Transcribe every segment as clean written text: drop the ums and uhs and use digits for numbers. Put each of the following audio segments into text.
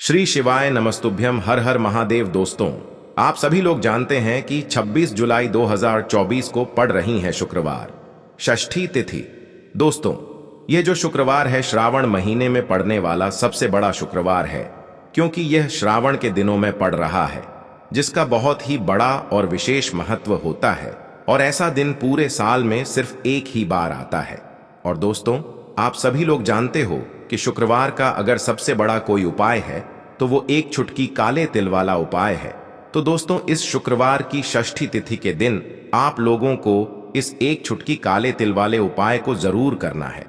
श्री शिवाय नमस्तुभ्यम। हर हर महादेव। दोस्तों, आप सभी लोग जानते हैं कि 26 जुलाई 2024 को पड़ रही है शुक्रवार, षष्ठी तिथि। दोस्तों, यह जो शुक्रवार है श्रावण महीने में पड़ने वाला सबसे बड़ा शुक्रवार है, क्योंकि यह श्रावण के दिनों में पड़ रहा है, जिसका बहुत ही बड़ा और विशेष महत्व होता है। और ऐसा दिन पूरे साल में सिर्फ एक ही बार आता है। और दोस्तों, आप सभी लोग जानते हो कि शुक्रवार का अगर सबसे बड़ा कोई उपाय है तो वो एक चुटकी काले तिल वाला उपाय है। तो दोस्तों, इस शुक्रवार की षष्ठी तिथि के दिन आप लोगों को इस एक चुटकी काले तिल वाले उपाय को जरूर करना है।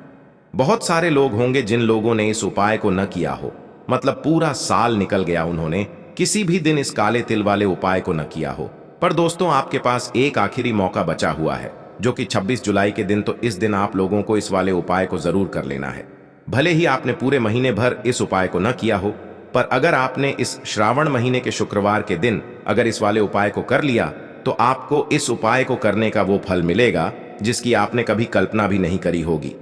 बहुत सारे लोग होंगे जिन लोगों ने इस उपाय को न किया हो, मतलब पूरा साल निकल गया, उन्होंने किसी भी दिन इस काले तिल वाले उपाय को न किया हो। पर दोस्तों, आपके पास एक आखिरी मौका बचा हुआ है, जो कि 26 जुलाई के दिन। तो इस दिन आप लोगों को इस वाले उपाय को जरूर कर लेना है। भले ही आपने पूरे महीने भर इस उपाय को न किया हो, पर अगर आपने इस श्रावण महीने के शुक्रवार के दिन अगर इस वाले उपाय को कर लिया तो आपको इस उपाय को करने का वो फल मिलेगा जिसकी आपने कभी कल्पना भी नहीं करी होगी।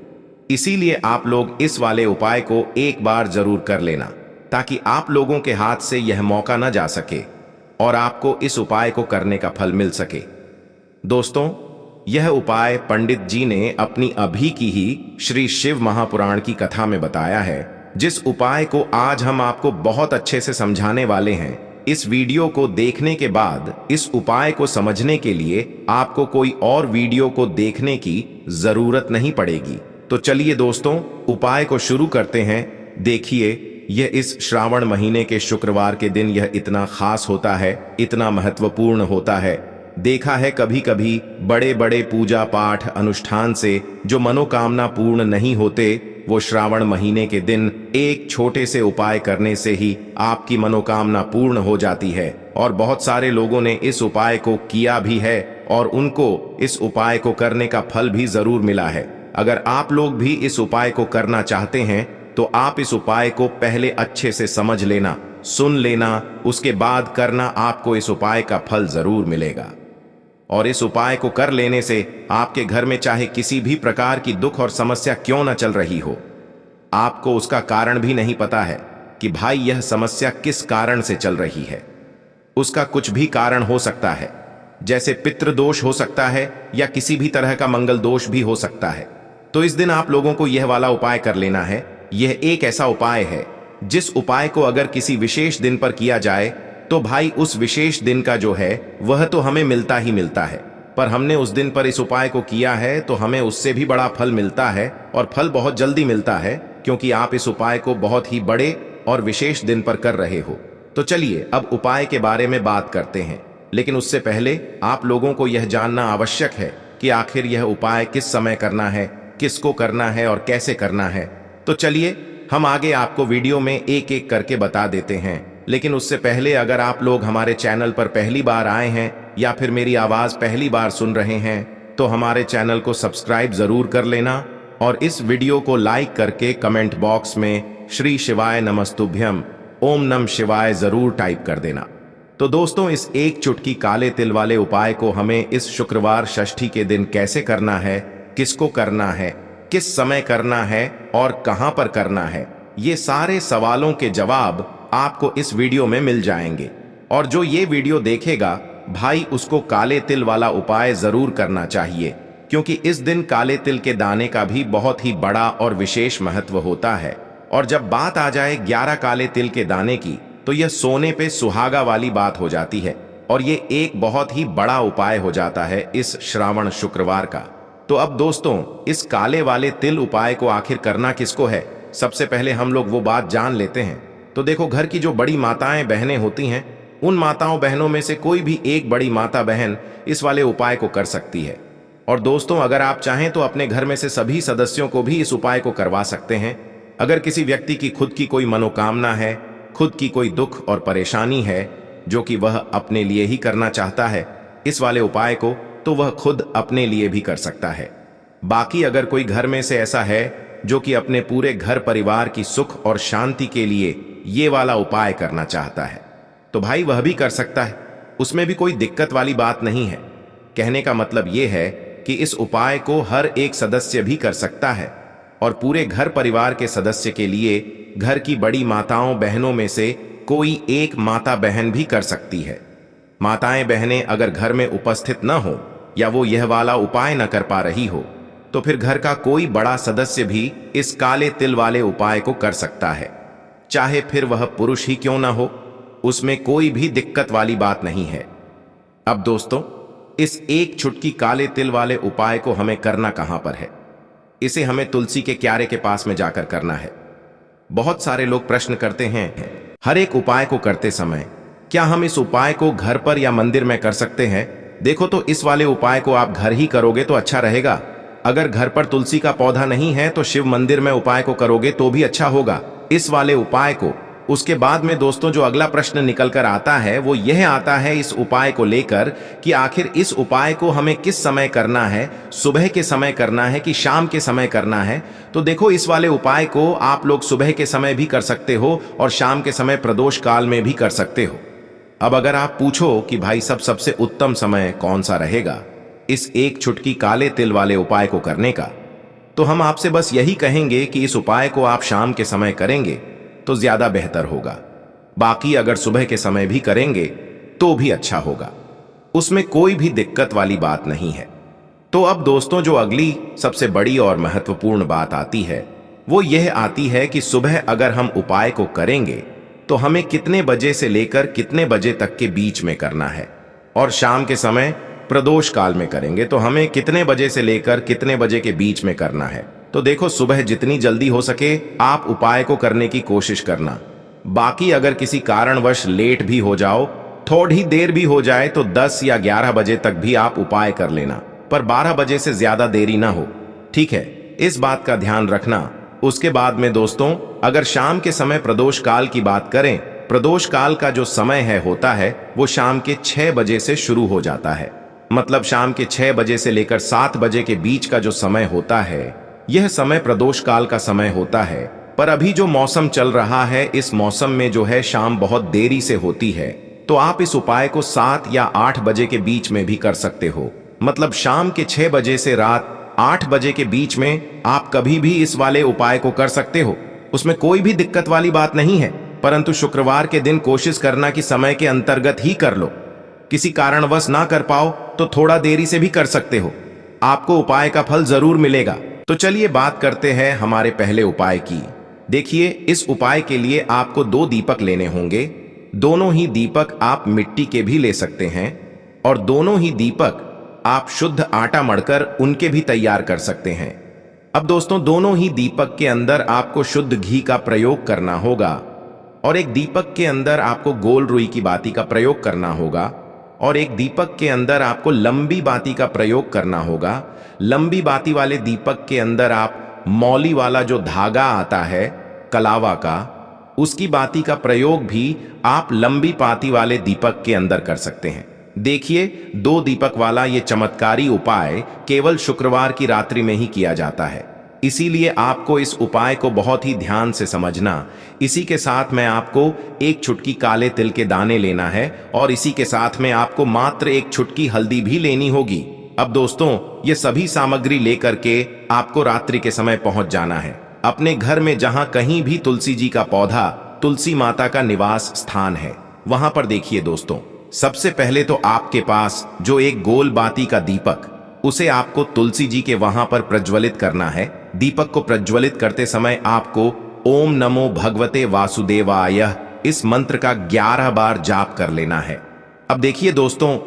इसीलिए आप लोग इस वाले उपाय को एक बार जरूर कर लेना, ताकि आप लोगों के हाथ से यह मौका न जा सके और आपको इस उपाय को करने का फल मिल सके। दोस्तों, यह उपाय पंडित जी ने अपनी अभी की ही श्री शिव महापुराण की कथा में बताया है, जिस उपाय को आज हम आपको बहुत अच्छे से समझाने वाले हैं। इस वीडियो को देखने के बाद इस उपाय को समझने के लिए आपको कोई और वीडियो को देखने की जरूरत नहीं पड़ेगी। तो चलिए दोस्तों, उपाय को शुरू करते हैं। देखिए, यह इस श्रावण महीने के शुक्रवार के दिन यह इतना खास होता है, इतना महत्वपूर्ण होता है। देखा है कभी कभी बड़े बड़े पूजा पाठ अनुष्ठान से जो मनोकामना पूर्ण नहीं होते, वो श्रावण महीने के दिन एक छोटे से उपाय करने से ही आपकी मनोकामना पूर्ण हो जाती है। और बहुत सारे लोगों ने इस उपाय को किया भी है और उनको इस उपाय को करने का फल भी जरूर मिला है। अगर आप लोग भी इस उपाय को करना चाहते हैं तो आप इस उपाय को पहले अच्छे से समझ लेना, सुन लेना, उसके बाद करना। आपको इस उपाय का फल जरूर मिलेगा। और इस उपाय को कर लेने से आपके घर में चाहे किसी भी प्रकार की दुख और समस्या क्यों न चल रही हो, आपको उसका कारण भी नहीं पता है कि भाई यह समस्या किस कारण से चल रही है। उसका कुछ भी कारण हो सकता है, जैसे पितृदोष हो सकता है या किसी भी तरह का मंगल दोष भी हो सकता है। तो इस दिन आप लोगों को यह वाला उपाय कर लेना है। यह एक ऐसा उपाय है जिस उपाय को अगर किसी विशेष दिन पर किया जाए तो भाई उस विशेष दिन का जो है वह तो हमें मिलता ही मिलता है। पर हमने उस दिन पर इस उपाय को किया है तो हमें उससे भी बड़ा फल मिलता है, और फल बहुत जल्दी मिलता है, क्योंकि आप इस उपाय को बहुत ही बड़े और विशेष दिन पर कर रहे हो। तो चलिए अब उपाय के बारे में बात करते हैं। लेकिन उससे पहले आप लोगों को यह जानना आवश्यक है कि आखिर यह उपाय किस समय करना है, किसको करना है और कैसे करना है। तो चलिए हम आगे आपको वीडियो में एक एक करके बता देते हैं। लेकिन उससे पहले अगर आप लोग हमारे चैनल पर पहली बार आए हैं या फिर मेरी आवाज पहली बार सुन रहे हैं तो हमारे चैनल को सब्सक्राइब जरूर कर लेना और इस वीडियो को लाइक करके कमेंट बॉक्स में श्री शिवाय नमस्तुभ्यम ओम नम शिवाय जरूर टाइप कर देना। तो दोस्तों, इस एक चुटकी काले तिल वाले उपाय को हमें इस शुक्रवार षष्ठी के दिन कैसे करना है, किसको करना है, किस समय करना है और कहां पर करना है, ये सारे सवालों के जवाब आपको इस वीडियो में मिल जाएंगे। और जो ये वीडियो देखेगा भाई, उसको काले तिल वाला उपाय जरूर करना चाहिए, क्योंकि इस दिन काले तिल के दाने का भी बहुत ही बड़ा और विशेष महत्व होता है। और जब बात आ जाए 11 काले तिल के दाने की, तो यह सोने पे सुहागा वाली बात हो जाती है और ये एक बहुत ही बड़ा उपाय हो जाता है इस श्रावण शुक्रवार का। तो अब दोस्तों, इस काले वाले तिल उपाय को आखिर करना किसको है, सबसे पहले हम लोग वो बात जान लेते हैं। तो देखो, घर की जो बड़ी माताएं बहनें होती हैं, उन माताओं बहनों में से कोई भी एक बड़ी माता बहन इस वाले उपाय को कर सकती है। और दोस्तों, अगर आप चाहें तो अपने घर में से सभी सदस्यों को भी इस उपाय को करवा सकते हैं। अगर किसी व्यक्ति की खुद की कोई मनोकामना है, खुद की कोई दुख और परेशानी है जो कि वह अपने लिए ही करना चाहता है इस वाले उपाय को, तो वह खुद अपने लिए भी कर सकता है। बाकी अगर कोई घर में से ऐसा है जो कि अपने पूरे घर परिवार की सुख और शांति के लिए ये वाला उपाय करना चाहता है, तो भाई वह भी कर सकता है। उसमें भी कोई दिक्कत वाली बात नहीं है। कहने का मतलब ये है कि इस उपाय को हर एक सदस्य भी कर सकता है। और पूरे घर परिवार के सदस्य के लिए घर की बड़ी माताओं बहनों में से कोई एक माता बहन भी कर सकती है। माताएं बहनें अगर घर में उपस्थित न हो या वो यह वाला उपाय न कर पा रही हो तो फिर घर का कोई बड़ा सदस्य भी इस काले तिल वाले उपाय को कर सकता है, चाहे फिर वह पुरुष ही क्यों ना हो। उसमें कोई भी दिक्कत वाली बात नहीं है। अब दोस्तों, इस एक चुटकी काले तिल वाले उपाय को हमें करना कहां पर है? इसे हमें तुलसी के क्यारे के पास में जाकर करना है। बहुत सारे लोग प्रश्न करते हैं, हर एक उपाय को करते समय क्या हम इस उपाय को घर पर या मंदिर में कर सकते हैं? देखो, तो इस वाले उपाय को आप घर ही करोगे तो अच्छा रहेगा। अगर घर पर तुलसी का पौधा नहीं है तो शिव मंदिर में उपाय को करोगे तो भी अच्छा होगा इस वाले उपाय को। उसके बाद में दोस्तों जो अगला प्रश्न निकल कर आता है वो यह आता है इस उपाय को लेकर कि आखिर इस उपाय को हमें किस समय करना है, सुबह के समय करना है कि शाम के समय करना है? तो देखो, इस वाले उपाय को आप लोग सुबह के समय भी कर सकते हो और शाम के समय प्रदोष काल में भी कर सकते हो। अब अगर आप पूछो कि भाई सबसे उत्तम समय कौन सा रहेगा इस एक चुटकी काले तिल वाले उपाय को करने का, तो हम आपसे बस यही कहेंगे कि इस उपाय को आप शाम के समय करेंगे तो ज्यादा बेहतर होगा। बाकी अगर सुबह के समय भी करेंगे तो भी अच्छा होगा, उसमें कोई भी दिक्कत वाली बात नहीं है। तो अब दोस्तों जो अगली सबसे बड़ी और महत्वपूर्ण बात आती है वो यह आती है कि सुबह अगर हम उपाय को करेंगे तो हमें कितने बजे से लेकर कितने बजे तक के बीच में करना है, और शाम के समय प्रदोष काल में करेंगे तो हमें कितने बजे से लेकर कितने बजे के बीच में करना है। तो देखो, सुबह जितनी जल्दी हो सके आप उपाय को करने की कोशिश करना। बाकी अगर किसी कारणवश लेट भी हो जाओ, थोड़ी देर भी हो जाए तो 10 या 11 बजे तक भी आप उपाय कर लेना, पर 12 बजे से ज्यादा देरी ना हो, ठीक है? इस बात का ध्यान रखना। उसके बाद में दोस्तों अगर शाम के समय प्रदोष काल की बात करें, प्रदोष काल का जो समय होता है वो शाम के 6 बजे से शुरू हो जाता है। मतलब शाम के 6 बजे से लेकर 7 बजे के बीच का जो समय होता है यह समय प्रदोष काल का समय होता है। पर अभी जो मौसम चल रहा है इस मौसम में जो है शाम बहुत देरी से होती है, तो आप इस उपाय को 7 या 8 बजे के बीच में भी कर सकते हो। मतलब शाम के 6 बजे से रात 8 बजे के बीच में आप कभी भी इस वाले उपाय को कर सकते हो, उसमें कोई भी दिक्कत वाली बात नहीं है। परंतु शुक्रवार के दिन कोशिश करना कि समय के अंतर्गत ही कर लो। किसी कारणवश ना कर पाओ तो थोड़ा देरी से भी कर सकते हो, आपको उपाय का फल जरूर मिलेगा। तो चलिए बात करते हैं हमारे पहले उपाय की। देखिए, इस उपाय के लिए आपको 2 दीपक लेने होंगे। दोनों ही दीपक आप मिट्टी के भी ले सकते हैं और दोनों ही दीपक आप शुद्ध आटा मढ़कर उनके भी तैयार कर सकते हैं। अब दोस्तों दोनों ही दीपक के अंदर आपको शुद्ध घी का प्रयोग करना होगा और एक दीपक के अंदर आपको गोल रुई की बाती का प्रयोग करना होगा और एक दीपक के अंदर आपको लंबी बाती का प्रयोग करना होगा। लंबी बाती वाले दीपक के अंदर आप मौली वाला जो धागा आता है कलावा का, उसकी बाती का प्रयोग भी आप लंबी बाती वाले दीपक के अंदर कर सकते हैं। देखिए, 2 दीपक वाला ये चमत्कारी उपाय केवल शुक्रवार की रात्रि में ही किया जाता है, इसीलिए आपको इस उपाय को बहुत ही ध्यान से समझना। इसी के साथ में आपको एक चुटकी काले तिल के दाने लेना है और इसी के साथ में आपको मात्र एक चुटकी हल्दी भी लेनी होगी। अब दोस्तों ये सभी सामग्री लेकर के आपको रात्रि के समय पहुंच जाना है अपने घर में, जहां कहीं भी तुलसी जी का पौधा, तुलसी माता का निवास स्थान है, वहां पर देखिए दोस्तों, सबसे पहले तो आपके पास जो एक गोल बाती का दीपक, उसे आपको तुलसी जी के वहां पर प्रज्वलित करना है। दीपक को प्रज्वलित करते समय आपको ओम नमो भगवते वासुदेवाय इस मंत्र का 11 बार जाप कर लेना है। अब देखिए दोस्तों,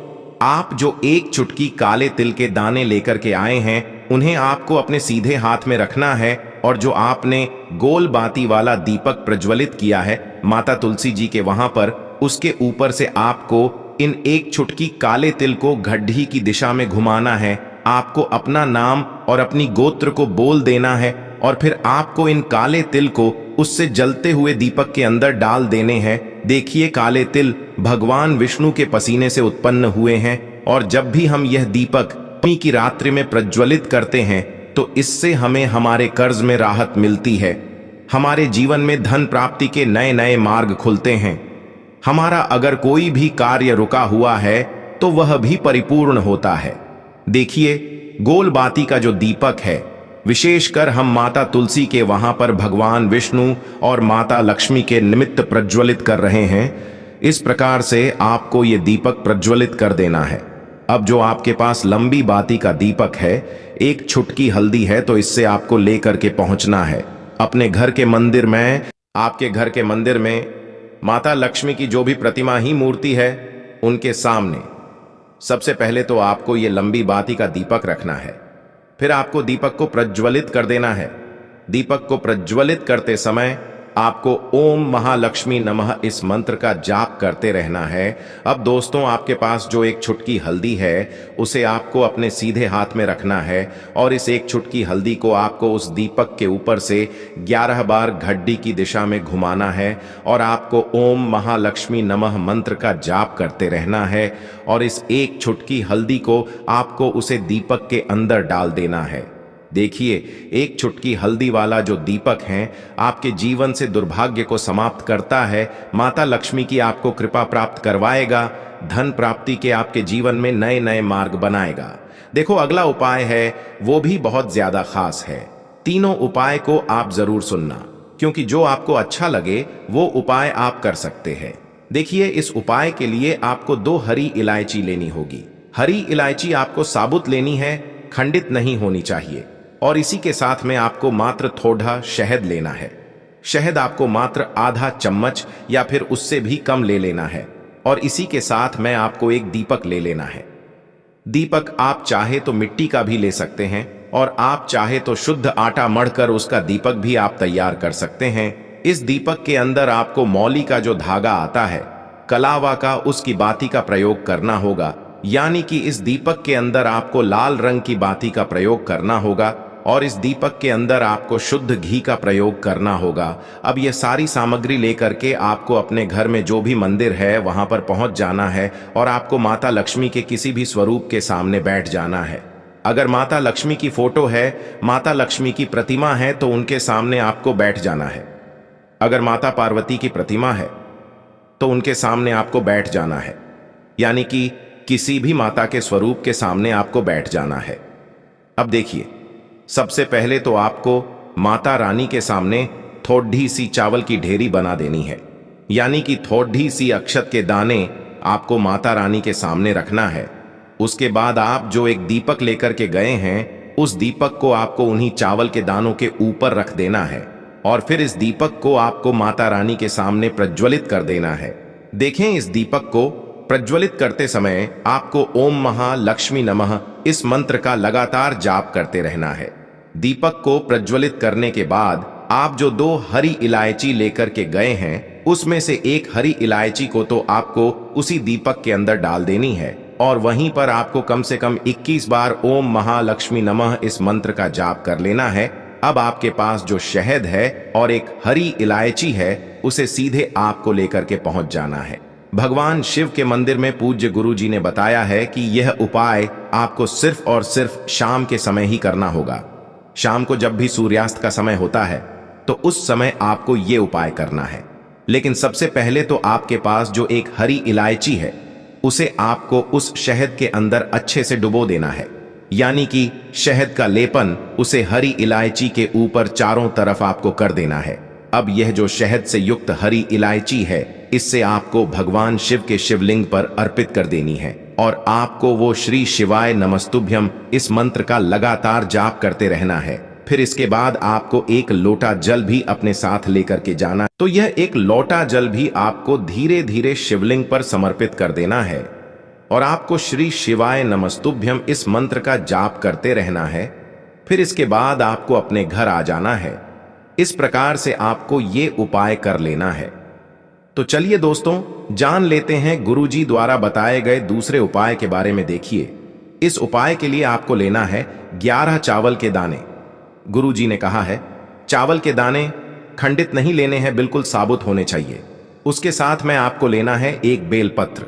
आप जो एक चुटकी काले तिल के दाने लेकर के आए हैं उन्हें आपको अपने सीधे हाथ में रखना है और जो आपने गोल बाती वाला दीपक प्रज्वलित किया है माता तुलसी जी के वहां पर, उसके ऊपर से आपको इन एक चुटकी काले तिल को गड्ढी की दिशा में घुमाना है। आपको अपना नाम और अपनी गोत्र को बोल देना है और फिर आपको इन काले तिल को उससे जलते हुए दीपक के अंदर डाल देने हैं। देखिए, काले तिल भगवान विष्णु के पसीने से उत्पन्न हुए हैं और जब भी हम यह दीपक पी की रात्रि में प्रज्वलित करते हैं तो इससे हमें हमारे कर्ज में राहत मिलती है, हमारे जीवन में धन प्राप्ति के नए नए मार्ग खुलते हैं, हमारा अगर कोई भी कार्य रुका हुआ है तो वह भी परिपूर्ण होता है। देखिए, गोल बाती का जो दीपक है विशेषकर हम माता तुलसी के वहां पर भगवान विष्णु और माता लक्ष्मी के निमित्त प्रज्वलित कर रहे हैं। इस प्रकार से आपको ये दीपक प्रज्वलित कर देना है। अब जो आपके पास लंबी बाती का दीपक है, एक छुटकी हल्दी है, तो इससे आपको लेकर के पहुंचना है अपने घर के मंदिर में। आपके घर के मंदिर में माता लक्ष्मी की जो भी प्रतिमा ही मूर्ति है, उनके सामने सबसे पहले तो आपको ये लंबी बाती का दीपक रखना है। फिर आपको दीपक को प्रज्वलित कर देना है। दीपक को प्रज्वलित करते समय आपको ओम महालक्ष्मी नमः इस मंत्र का जाप करते रहना है। अब दोस्तों, आपके पास जो एक छुटकी हल्दी है, उसे आपको अपने सीधे हाथ में रखना है और इस एक छुटकी हल्दी को आपको उस दीपक के ऊपर से 11 बार घड्डी की दिशा में घुमाना है और आपको ओम महालक्ष्मी नमः मंत्र का जाप करते रहना है। और इस एक छुटकी हल्दी को आपको उसे दीपक के अंदर डाल देना है। देखिए, एक चुटकी हल्दी वाला जो दीपक है आपके जीवन से दुर्भाग्य को समाप्त करता है, माता लक्ष्मी की आपको कृपा प्राप्त करवाएगा, धन प्राप्ति के आपके जीवन में नए नए मार्ग बनाएगा। देखो, अगला उपाय है वो भी बहुत ज्यादा खास है। तीनों उपाय को आप जरूर सुनना, क्योंकि जो आपको अच्छा लगे वो उपाय आप कर सकते हैं। देखिए, इस उपाय के लिए आपको 2 हरी इलायची लेनी होगी। हरी इलायची आपको साबुत लेनी है, खंडित नहीं होनी चाहिए। और इसी के साथ में आपको मात्र थोड़ा शहद लेना है। शहद आपको मात्र आधा चम्मच या फिर उससे भी कम ले लेना है। और इसी के साथ में आपको एक दीपक ले लेना है। दीपक आप चाहे तो मिट्टी का भी ले सकते हैं और आप चाहे तो शुद्ध आटा मढ़कर उसका दीपक भी आप तैयार कर सकते हैं। इस दीपक के अंदर आपको मौली का जो धागा आता है, कलावा का, उसकी बाती का प्रयोग करना होगा। यानी कि इस दीपक के अंदर आपको लाल रंग की बाती का प्रयोग करना होगा और इस दीपक के अंदर आपको शुद्ध घी का प्रयोग करना होगा। अब ये सारी सामग्री लेकर के आपको अपने घर में जो भी मंदिर है वहां पर पहुंच जाना है और आपको माता लक्ष्मी के किसी भी स्वरूप के सामने बैठ जाना है। अगर माता लक्ष्मी की फोटो है, माता लक्ष्मी की प्रतिमा है, तो उनके सामने आपको बैठ जाना है। अगर माता पार्वती की प्रतिमा है तो उनके सामने आपको बैठ जाना है। यानी कि किसी भी माता के स्वरूप के सामने आपको बैठ जाना है। अब देखिए, सबसे पहले तो आपको माता रानी के सामने थोड़ी सी चावल की ढेरी बना देनी है। यानी कि थोड़ी सी अक्षत के दाने आपको माता रानी के सामने रखना है। उसके बाद आप जो एक दीपक लेकर के गए हैं, उस दीपक को आपको उन्हीं चावल के दानों के ऊपर रख देना है और फिर इस दीपक को आपको माता रानी के सामने प्रज्वलित कर देना है। देखें, इस दीपक को प्रज्वलित करते समय आपको ओम महालक्ष्मी नमः इस मंत्र का लगातार जाप करते रहना है। दीपक को प्रज्वलित करने के बाद आप जो 2 हरी इलायची लेकर के गए हैं, उसमें से एक हरी इलायची को तो आपको उसी दीपक के अंदर डाल देनी है और वहीं पर आपको कम से कम 21 बार ओम महालक्ष्मी नमः इस मंत्र का जाप कर लेना है। अब आपके पास जो शहद है और एक हरी इलायची है, उसे सीधे आपको लेकर के पहुंच जाना है। भगवान शिव के मंदिर में पूज्य गुरु जी ने बताया है कि यह उपाय आपको सिर्फ और सिर्फ शाम के समय ही करना होगा। शाम को जब भी सूर्यास्त का समय होता है, तो उस समय आपको ये उपाय करना है। लेकिन सबसे पहले तो आपके पास जो एक हरी इलायची है, उसे आपको उस शहद के अंदर अच्छे से डुबो देना है। यानी कि शहद का लेपन उसे हरी इलायची के ऊपर चारों तरफ आपको कर देना है। अब यह जो शहद से युक्त हरी इलायची है, इससे आपको भगवान शिव के शिवलिंग पर अर्पित कर देनी है और आपको वो श्री शिवाय नमस्तुभ्यम इस मंत्र का लगातार जाप करते रहना है। फिर इसके बाद आपको एक लोटा जल भी अपने साथ लेकर के जाना। तो यह एक लोटा जल भी आपको धीरे धीरे शिवलिंग पर समर्पित कर देना है और आपको श्री शिवाय नमस्तुभ्यम इस मंत्र का जाप करते रहना है। फिर इसके बाद आपको अपने घर आ जाना है। इस प्रकार से आपको ये उपाय कर लेना है। तो चलिए दोस्तों, जान लेते हैं गुरुजी द्वारा बताए गए दूसरे उपाय के बारे में। देखिए, इस उपाय के लिए आपको लेना है 11 चावल के दाने। गुरुजी ने कहा है चावल के दाने खंडित नहीं लेने हैं, बिल्कुल साबुत होने चाहिए। उसके साथ में आपको लेना है एक बेलपत्र।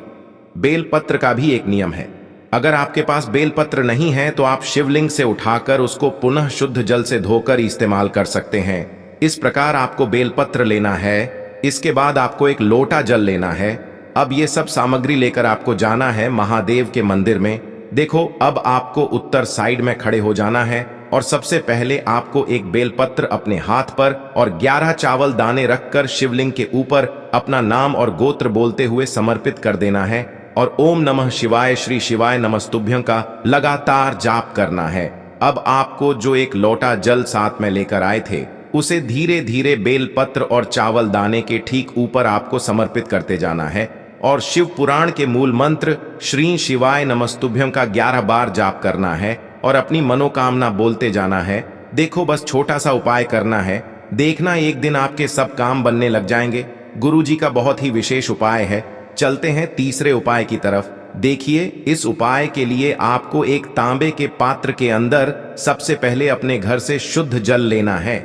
बेलपत्र का भी एक नियम है, अगर आपके पास बेलपत्र नहीं है तो आप शिवलिंग से उठाकर उसको पुनः शुद्ध जल से धोकर इस्तेमाल कर सकते हैं। इस प्रकार आपको बेलपत्र लेना है। इसके बाद आपको एक लोटा जल लेना है। अब ये सब सामग्री लेकर आपको जाना है महादेव के मंदिर में। देखो, अब आपको उत्तर साइड में खड़े हो जाना है और सबसे पहले आपको एक बेलपत्र अपने हाथ पर और 11 चावल दाने रखकर शिवलिंग के ऊपर अपना नाम और गोत्र बोलते हुए समर्पित कर देना है और ओम नमः शिवाय श्री शिवाय नमस्तुभ्यं का लगातार जाप करना है। अब आपको जो एक लोटा जल साथ में लेकर आए थे उसे धीरे धीरे बेलपत्र और चावल दाने के ठीक ऊपर आपको समर्पित करते जाना है और शिव पुराण के मूल मंत्र श्री शिवाय नमस्तुभ्यं का 11 बार जाप करना है और अपनी मनोकामना बोलते जाना है। देखो, बस छोटा सा उपाय करना है, देखना एक दिन आपके सब काम बनने लग जाएंगे। गुरुजी का बहुत ही विशेष उपाय है। चलते हैं तीसरे उपाय की तरफ। देखिए, इस उपाय के लिए आपको एक तांबे के पात्र के अंदर सबसे पहले अपने घर से शुद्ध जल लेना है।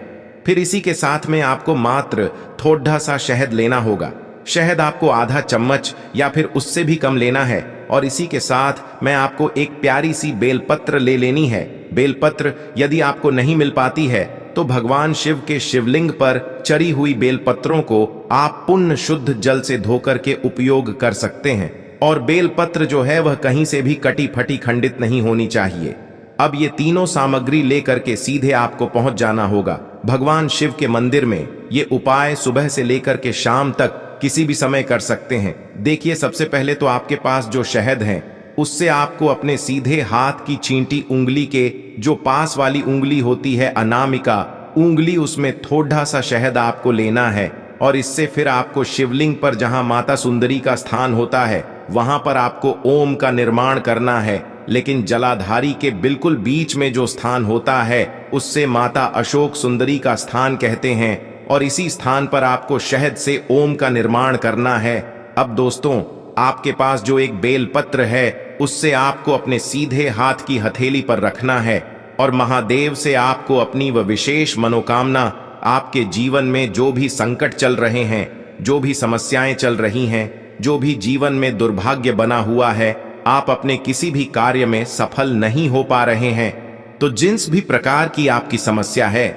फिर इसी के साथ में आपको मात्र थोड़ा सा शहद लेना होगा। शहद आपको आधा चम्मच या फिर उससे भी कम लेना है और इसी के साथ मैं आपको एक प्यारी सी बेलपत्र ले लेनी है। बेलपत्र यदि आपको नहीं मिल पाती है तो भगवान शिव के शिवलिंग पर चढ़ी हुई बेलपत्रों को आप पुण्य शुद्ध जल से धोकर के उपयोग कर सकते हैं और बेलपत्र जो है वह कहीं से भी कटी फटी खंडित नहीं होनी चाहिए। अब ये तीनों सामग्री लेकर के सीधे आपको पहुंच जाना होगा भगवान शिव के मंदिर में। ये उपाय सुबह से लेकर के शाम तक किसी भी समय कर सकते हैं। देखिए, सबसे पहले तो आपके पास जो शहद है उससे आपको अपने सीधे हाथ की चींटी उंगली के जो पास वाली उंगली होती है अनामिका उंगली, उसमें थोड़ा सा शहद आपको लेना है और इससे फिर आपको शिवलिंग पर जहां माता सुंदरी का स्थान होता है वहां पर आपको ओम का निर्माण करना है। लेकिन जलाधारी के बिल्कुल बीच में जो स्थान होता है उससे माता अशोक सुंदरी का स्थान कहते हैं और इसी स्थान पर आपको शहद से ओम का निर्माण करना है। अब दोस्तों, आपके पास जो एक बेलपत्र है उससे आपको अपने सीधे हाथ की हथेली पर रखना है और महादेव से आपको अपनी वह विशेष मनोकामना, आपके जीवन में जो भी संकट चल रहे हैं, जो भी समस्याएं चल रही हैं, जो भी जीवन में दुर्भाग्य बना हुआ है, आप अपने किसी भी कार्य में सफल नहीं हो पा रहे हैं, तो जिस भी प्रकार की आपकी समस्या है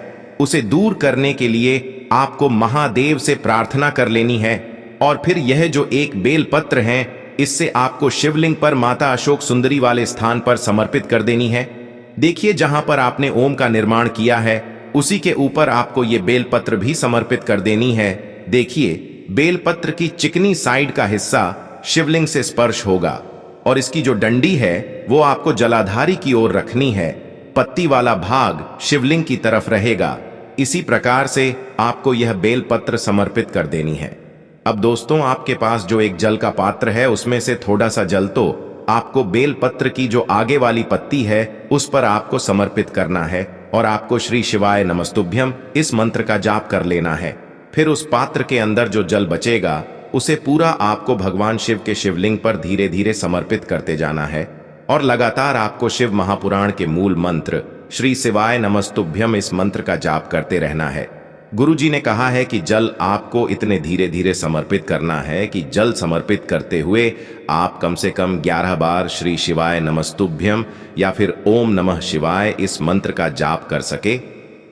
उसे दूर करने के लिए आपको महादेव से प्रार्थना कर लेनी है। और फिर यह जो एक बेलपत्र है इससे आपको शिवलिंग पर माता अशोक सुंदरी वाले स्थान पर समर्पित कर देनी है। देखिए, जहां पर आपने ओम का निर्माण किया है उसी के ऊपर आपको ये बेलपत्र भी समर्पित कर देनी है। देखिए, बेलपत्र की चिकनी साइड का हिस्सा शिवलिंग से स्पर्श होगा और इसकी जो डंडी है वो आपको जलाधारी की ओर रखनी है। पत्ती वाला भाग शिवलिंग की तरफ रहेगा। इसी प्रकार से आपको यह बेलपत्र समर्पित कर देनी है। अब दोस्तों, आपके पास जो एक जल का पात्र है उसमें से थोड़ा सा जल तो आपको बेलपत्र की जो आगे वाली पत्ती है उस पर आपको समर्पित करना है और आपको श्री शिवाय नमस्तुभ्यं इस मंत्र का जाप कर लेना है। फिर उस पात्र के अंदर जो जल बचेगा उसे पूरा आपको भगवान शिव के शिवलिंग पर धीरे धीरे समर्पित करते जाना है और लगातार आपको शिव महापुराण के मूल मंत्र श्री शिवाय नमस्तुभ्यं इस मंत्र का जाप करते रहना है। गुरुजी ने कहा है कि जल आपको इतने धीरे धीरे समर्पित करना है कि जल समर्पित करते हुए आप कम से कम 11 बार श्री शिवाय नमस्तुभ्यं या फिर ओम नमः शिवाय इस मंत्र का जाप कर सके।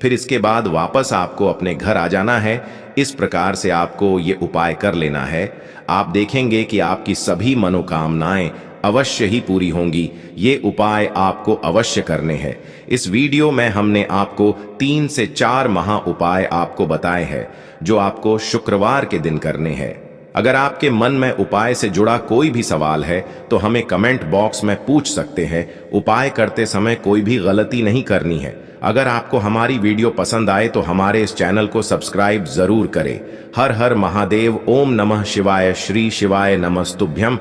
फिर इसके बाद वापस आपको अपने घर आ जाना है। इस प्रकार से आपको ये उपाय कर लेना है। आप देखेंगे कि आपकी सभी मनोकामनाएं अवश्य ही पूरी होंगी। ये उपाय आपको अवश्य करने हैं। इस वीडियो में हमने आपको 3 से 4 महा उपाय आपको बताए हैं जो आपको शुक्रवार के दिन करने हैं। अगर आपके मन में उपाय से जुड़ा कोई भी सवाल है तो हमें कमेंट बॉक्स में पूछ सकते हैं। उपाय करते समय कोई भी गलती नहीं करनी है। अगर आपको हमारी वीडियो पसंद आए तो हमारे इस चैनल को सब्सक्राइब जरूर करें। हर हर महादेव। ओम नमः शिवाय। श्री शिवाय नमस्तुभ्यं।